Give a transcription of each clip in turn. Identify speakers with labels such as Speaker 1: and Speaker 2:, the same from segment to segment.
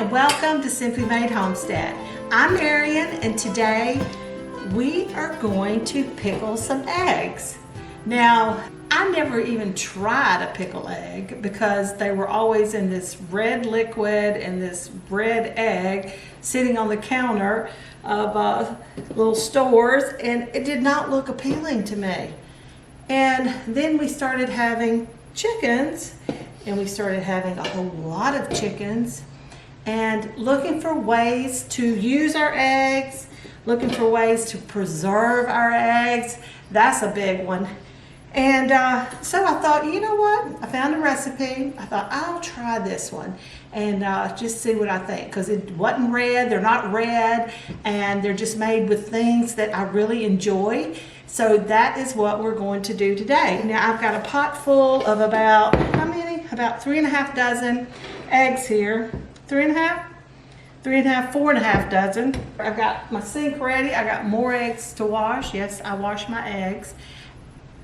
Speaker 1: and welcome to Simply Made Homestead. I'm Marion and today we are going to pickle some eggs. Now, I never even tried a pickle egg because they were always in this red liquid and this red egg sitting on the counter of little stores, and it did not look appealing to me. And then we started having chickens, and we started having a whole lot of chickens, and looking for ways to use our eggs, looking for ways to preserve our eggs. That's a big one. And so I thought, you know what? I found a recipe. I thought I'll try this one and just see what I think, because it wasn't red. They're not red, and they're just made with things that I really enjoy. So that is what we're going to do today. Now I've got a pot full of about, how many? About 3.5 dozen eggs here. 3.5, 4.5 dozen. I've got my sink ready. I got more eggs to wash. Yes, I wash my eggs.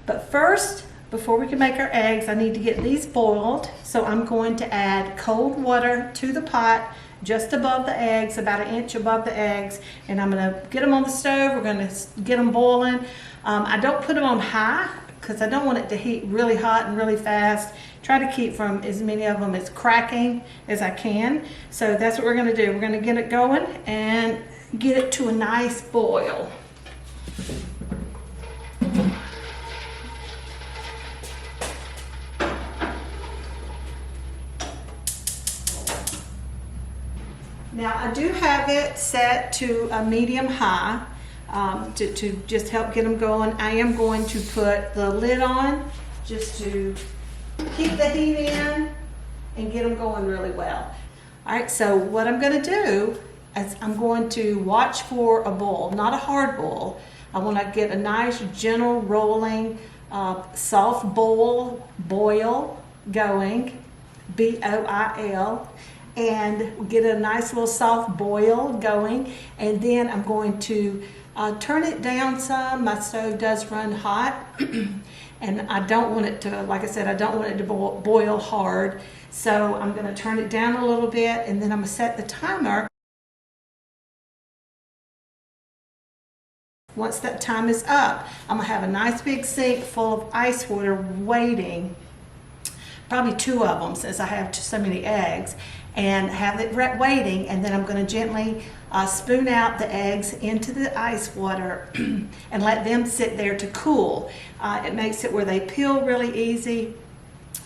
Speaker 1: But first, before we can make our eggs, I need to get these boiled. So I'm going to add cold water to the pot just above the eggs, about 1 inch above the eggs. And I'm gonna get them on the stove. We're gonna get them boiling. I don't put them on high because I don't want it to heat really hot and really fast. Try to keep from as many of them as cracking as I can. So that's what we're gonna do. We're gonna get it going and get it to a nice boil. Now I do have it set to a medium high to just help get them going. I am going to put the lid on just to keep the heat in and get them going really well. All right, so what I'm going to do is I'm going to watch for a boil, not a hard boil. I want to get a nice gentle rolling soft boil going, B-O-I-L, and get a nice little soft boil going, and then I'm going to turn it down some. My stove does run hot and I don't want it to, like I said, I don't want it to boil hard. So I'm going to turn it down a little bit, and then I'm going to set the timer. Once that time is up, I'm going to have a nice big sink full of ice water waiting, probably 2 of them since I have so many eggs, and have it waiting, and then I'm going to gently spoon out the eggs into the ice water and let them sit there to cool. It makes it where they peel really easy,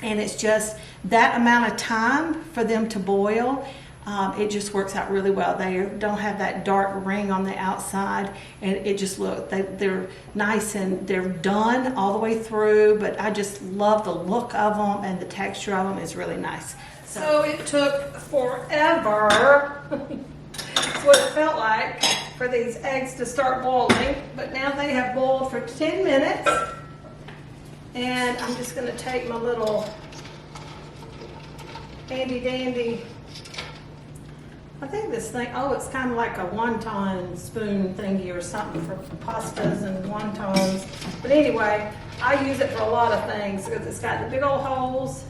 Speaker 1: and it's just that amount of time for them to boil. It just works out really well. They don't have that dark ring on the outside, and it just they're nice and they're done all the way through, but I just love the look of them, and the texture of them is really nice. So it took forever, that's what it felt like, for these eggs to start boiling, but now they have boiled for 10 minutes, and I'm just going to take my little handy dandy, I think this thing, oh, it's kind of like a wonton spoon thingy or something for pastas and wontons. But anyway, I use it for a lot of things because it's got the big old holes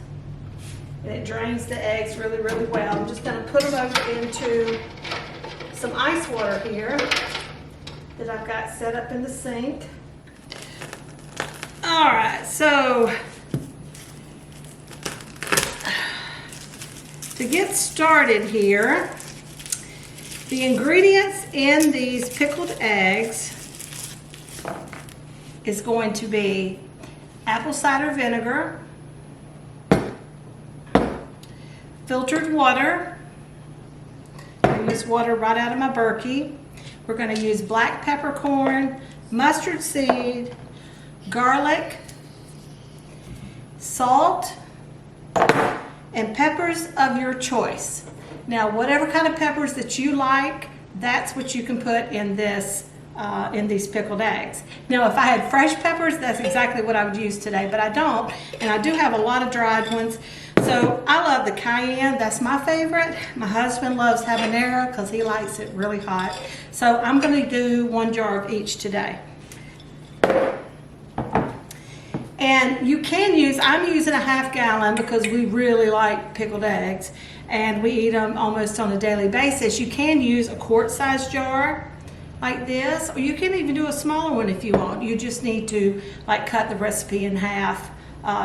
Speaker 1: and it drains the eggs really, really well. I'm just going to put them over into some ice water here that I've got set up in the sink. All right, so to get started here, the ingredients in these pickled eggs is going to be apple cider vinegar, filtered water. I use water right out of my Berkey. We're going to use black peppercorn, mustard seed, garlic, salt, and peppers of your choice. Now, whatever kind of peppers that you like, that's what you can put in this, in these pickled eggs. Now, if I had fresh peppers, that's exactly what I would use today, but I don't, and I do have a lot of dried ones. So I love the cayenne, that's my favorite. My husband loves habanero because he likes it really hot. So I'm going to do 1 jar of each today. And you can use, I'm using a 1/2 gallon because we really like pickled eggs. and we eat them almost on a daily basis. You can use a quart-sized jar like this, or you can even do a smaller one if you want. You just need to like cut the recipe in half.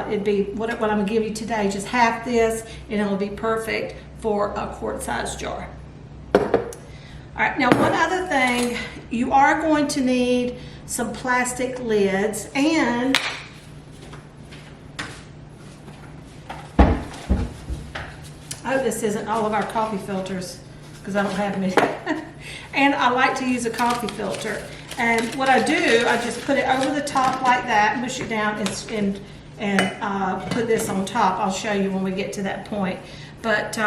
Speaker 1: It'd be what I'm gonna give you today, just half this, and it'll be perfect for a quart-sized jar. All right, now one other thing, you are going to need some plastic lids, and I hope this isn't all of our coffee filters because I don't have any. And I like to use a coffee filter. And what I do, I just put it over the top like that, push it down, and put this on top. I'll show you when we get to that point. But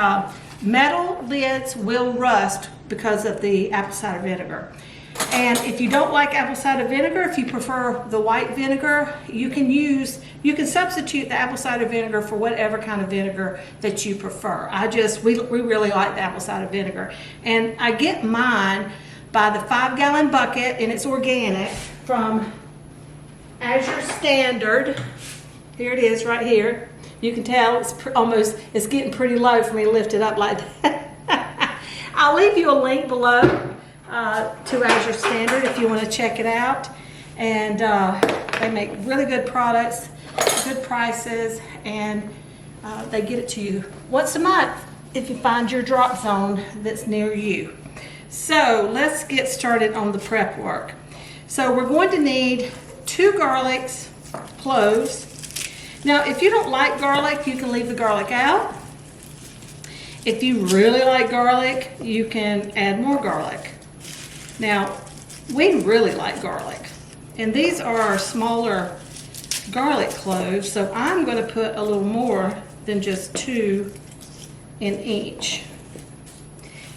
Speaker 1: metal lids will rust because of the apple cider vinegar. And if you don't like apple cider vinegar, if you prefer the white vinegar, you can substitute the apple cider vinegar for whatever kind of vinegar that you prefer. We really like the apple cider vinegar. And I get mine by the 5-gallon bucket, and it's organic from Azure Standard. Here it is right here. You can tell it's getting pretty low for me to lift it up like that. I'll leave you a link below to Azure Standard if you want to check it out. And they make really good products, good prices, and they get it to you once a month if you find your drop zone that's near you. So let's get started on the prep work. So we're going to need 2 garlics, cloves. Now, if you don't like garlic, you can leave the garlic out. If you really like garlic, you can add more garlic. Now, we really like garlic, and these are our smaller garlic cloves, so I'm going to put a little more than just 2 in each.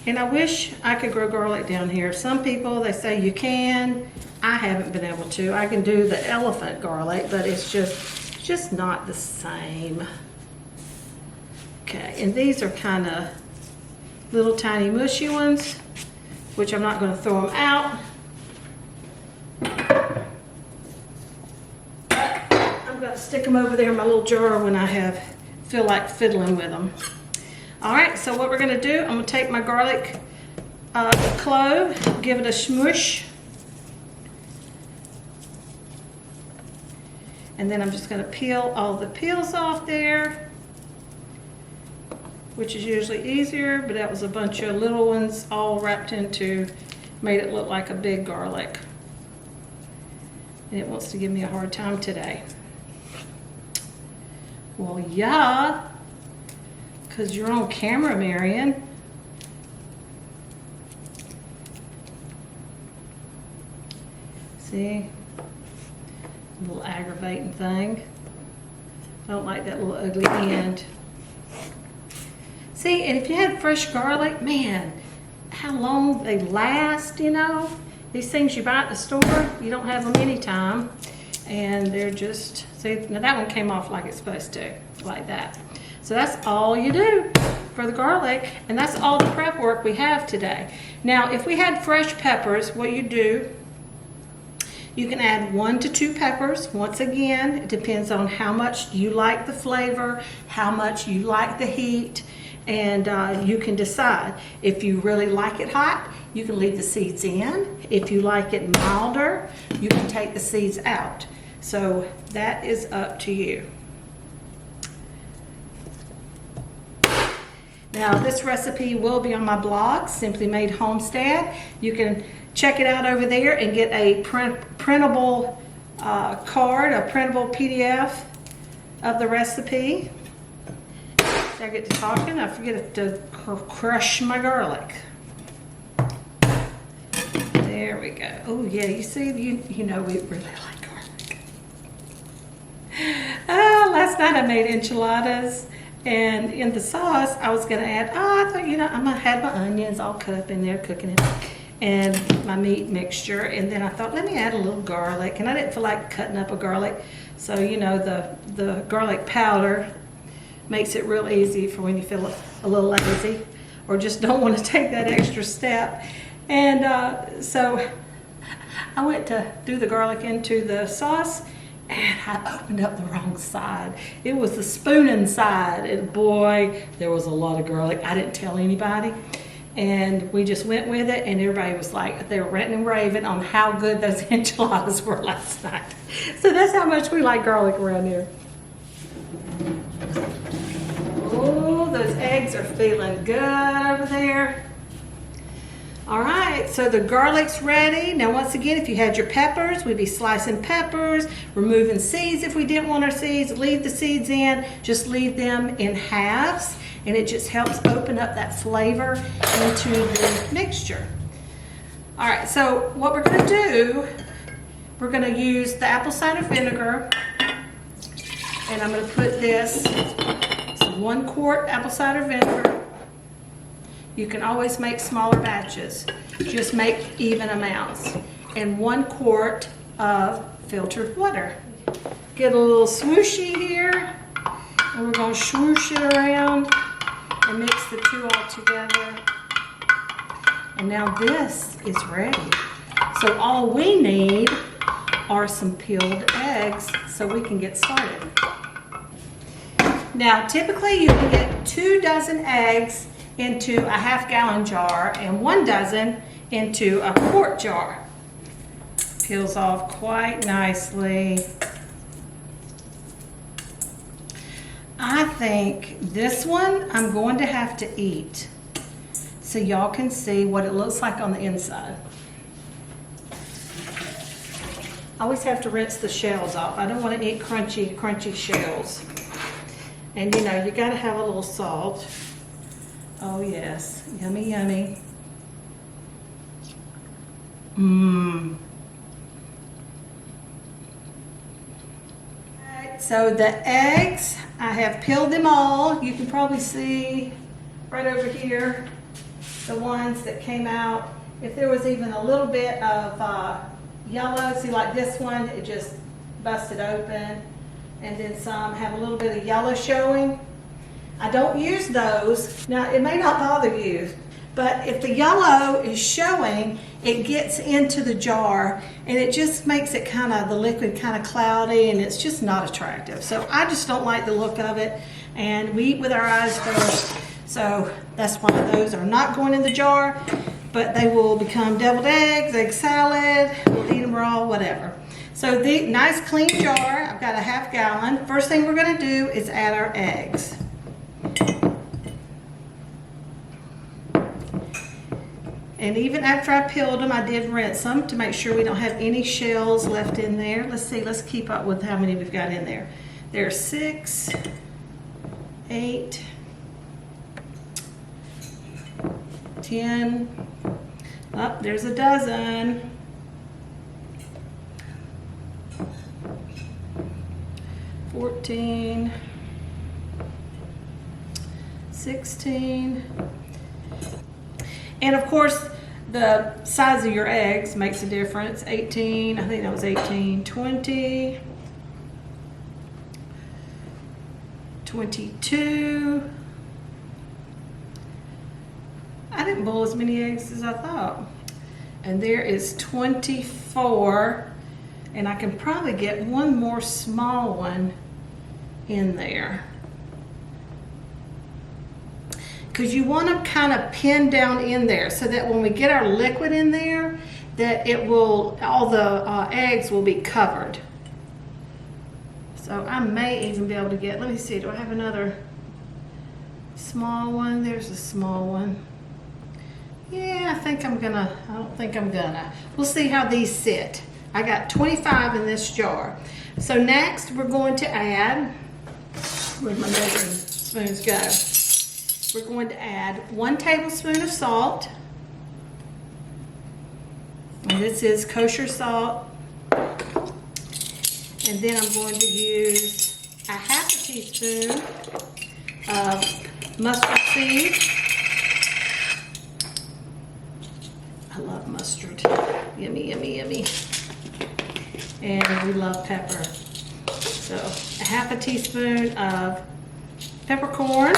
Speaker 1: And I wish I could grow garlic down here. Some people, they say you can. I haven't been able to. I can do the elephant garlic, but it's just not the same. Okay, and these are kind of little tiny mushy ones, which I'm not going to throw them out. I'm going to stick them over there in my little jar when I feel like fiddling with them. All right, so what we're going to do, I'm going to take my garlic clove, give it a smush. And then I'm just going to peel all the peels off there, which is usually easier, but that was a bunch of little ones all wrapped into, made it look like a big garlic. And it wants to give me a hard time today. Well, yeah, because you're on camera, Marion. See? A little aggravating thing. I don't like that little ugly end. See, and if you had fresh garlic, man, how long they last, you know? These things you buy at the store, you don't have them anytime. And they're just, see, now that one came off like it's supposed to, like that. So that's all you do for the garlic, and that's all the prep work we have today. Now, if we had fresh peppers, what you do, you can add 1 to 2 peppers. Once again, it depends on how much you like the flavor, how much you like the heat, and you can decide. If you really like it hot, you can leave the seeds in. If you like it milder, you can take the seeds out. So that is up to you. Now, this recipe will be on my blog, Simply Made Homestead. You can check it out over there and get a printable card, a printable PDF of the recipe. Did I get to talking? I forget to crush my garlic. There we go. Oh yeah, you see, you know we really like garlic. Last night I made enchiladas, and in the sauce I was gonna add, I thought, you know, I'm gonna have my onions all cut up in there, cooking it, and my meat mixture, and then I thought, let me add a little garlic, and I didn't feel like cutting up a garlic, so you know, the garlic powder makes it real easy for when you feel a little lazy or just don't want to take that extra step. And so I went to do the garlic into the sauce, and I opened up the wrong side. It was the spooning side, and boy, there was a lot of garlic. I didn't tell anybody, and we just went with it, and everybody was like, they were ranting and raving on how good those enchiladas were last night. So that's how much we like garlic around here. Oh, those eggs are feeling good over there. All right, so the garlic's ready. Now, once again, if you had your peppers, we'd be slicing peppers, removing seeds if we didn't want our seeds, leave the seeds in, just leave them in halves, and it just helps open up that flavor into the mixture. All right, so what we're gonna do, we're gonna use the apple cider vinegar, and I'm gonna put this, so 1 quart apple cider vinegar. You can always make smaller batches. Just make even amounts. And 1 quart of filtered water. Get a little swooshy here, and we're gonna swoosh it around and mix the two all together. And now this is ready. So all we need are some peeled eggs so we can get started. Now, typically you can get 2 dozen eggs into a half-gallon jar and 1 dozen into a quart jar. Peels off quite nicely. I think this one I'm going to have to eat so y'all can see what it looks like on the inside. I always have to rinse the shells off. I don't want to eat crunchy shells. And you know, you gotta have a little salt. Oh yes, yummy, yummy. Mmm. Alright, so the eggs, I have peeled them all. You can probably see right over here the ones that came out. If there was even a little bit of yellow, see like this one, it just busted open. And then some have a little bit of yellow showing. I don't use those. Now, it may not bother you, but if the yellow is showing, it gets into the jar and it just makes it the liquid kind of cloudy, and it's just not attractive. So I just don't like the look of it, and we eat with our eyes first. So that's why those are not going in the jar, but they will become deviled eggs, egg salad, we'll eat them raw, whatever. So the nice clean jar, I've got a half-gallon. First thing we're gonna do is add our eggs. And even after I peeled them, I did rinse them to make sure we don't have any shells left in there. Let's see, let's keep up with how many we've got in there. There's 6, 8, 10, oh, there's a dozen. 14, 16, and of course the size of your eggs makes a difference. 18, I think that was 18, 20, 22. I didn't boil as many eggs as I thought. And there is 24, and I can probably get one more small one in there. Because you want to kind of pin down in there so that when we get our liquid in there, that it will, all the eggs will be covered. So I may even be able to get, let me see, do I have another small one? There's a small one. Yeah, I don't think I'm gonna. We'll see how these sit. I got 25 in this jar. So next we're going to add, where'd my measuring spoons go? We're going to add 1 tablespoon of salt. And this is kosher salt. And then I'm going to use a half a teaspoon of mustard seed. I love mustard. Yummy, yummy, yummy. And we love pepper. So a half a teaspoon of peppercorn.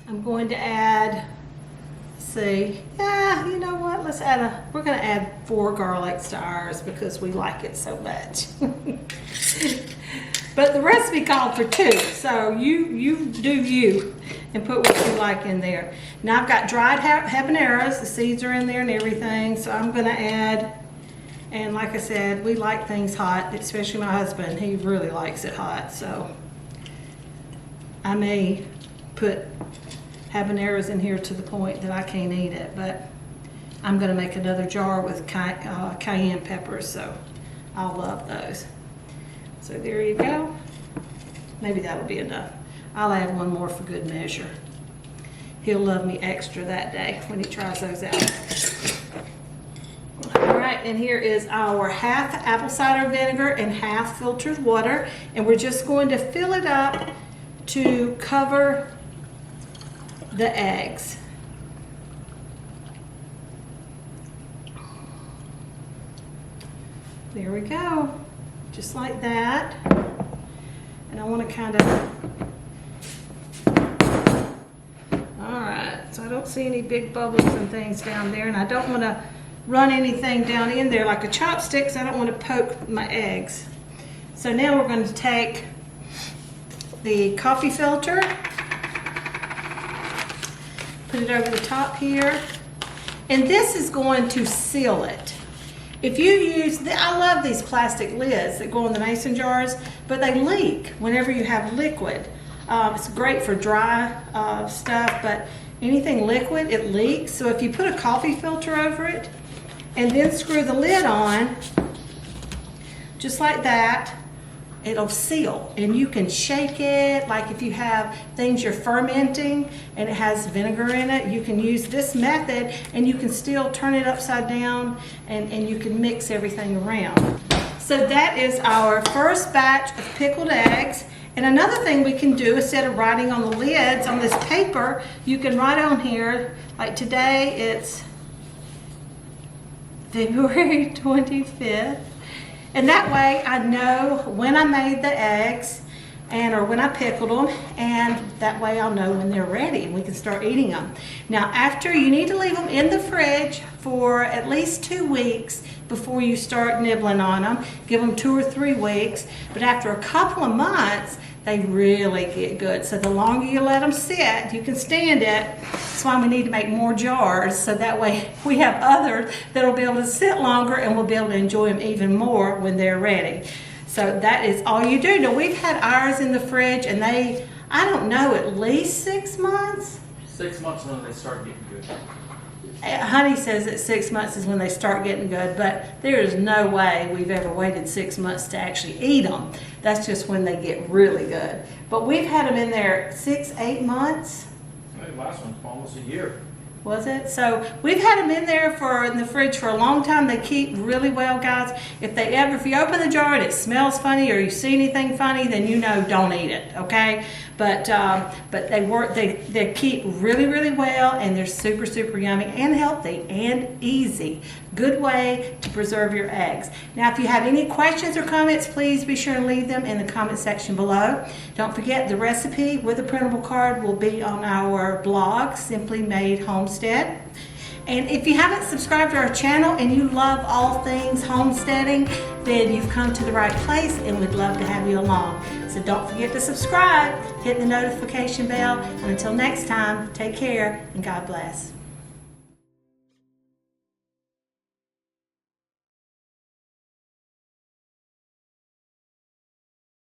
Speaker 1: I'm going to add see. Yeah, you know what? We're gonna add 4 garlics to ours because we like it so much. But the recipe called for 2, so you do you and put what you like in there. Now I've got dried habaneros. The seeds are in there and everything, so I'm gonna add, and like I said, we like things hot, especially my husband. He really likes it hot, so I may put habaneros in here to the point that I can't eat it, but I'm gonna make another jar with cayenne peppers, so I'll love those. So there you go. Maybe that'll be enough. I'll add 1 more for good measure. He'll love me extra that day when he tries those out. All right, and here is our half apple cider vinegar and half filtered water, and we're just going to fill it up to cover the eggs. There we go. Just like that. And I want to kind of, all right, so I don't see any big bubbles and things down there, and I don't want to run anything down in there like a chopstick, because I don't want to poke my eggs. So now we're going to take the coffee filter, put it over the top here, and this is going to seal it. If you use, I love these plastic lids that go in the mason jars, but they leak whenever you have liquid. It's great for dry stuff, but anything liquid, it leaks. So if you put a coffee filter over it and then screw the lid on, just like that, it'll seal, and you can shake it. Like if you have things you're fermenting and it has vinegar in it, you can use this method and you can still turn it upside down and you can mix everything around. So that is our first batch of pickled eggs. And another thing we can do, instead of writing on the lids on this paper, you can write on here, like today it's February 25th. And that way I know when I made the eggs or when I pickled them, and that way I'll know when they're ready and we can start eating them. Now after, you need to leave them in the fridge for at least 2 weeks before you start nibbling on them. Give them 2 or 3 weeks, but after a couple of months, they really get good. So the longer you let them sit, you can stand it. That's why we need to make more jars, so that way we have others that'll be able to sit longer and we'll be able to enjoy them even more when they're ready. So that is all you do. Now we've had ours in the fridge and I don't know, at least 6 months?
Speaker 2: 6 months when they start getting good.
Speaker 1: Honey says that 6 months is when they start getting good, but there is no way we've ever waited 6 months to actually eat them. That's just when they get really good. But we've had them in there 6, 8 months.
Speaker 2: The last one's almost a year.
Speaker 1: Was it? So we've had them in the fridge for a long time. They keep really well, guys. If you open the jar and it smells funny or you see anything funny, then you know don't eat it, okay? But they keep really, really well, and they're super, super yummy and healthy and easy. Good way to preserve your eggs. Now, if you have any questions or comments, please be sure to leave them in the comment section below. Don't forget, the recipe with a printable card will be on our blog, Simply Made Homestead. And if you haven't subscribed to our channel and you love all things homesteading, then you've come to the right place, and we'd love to have you along. So don't forget to subscribe, hit the notification bell, and until next time, take care and God bless.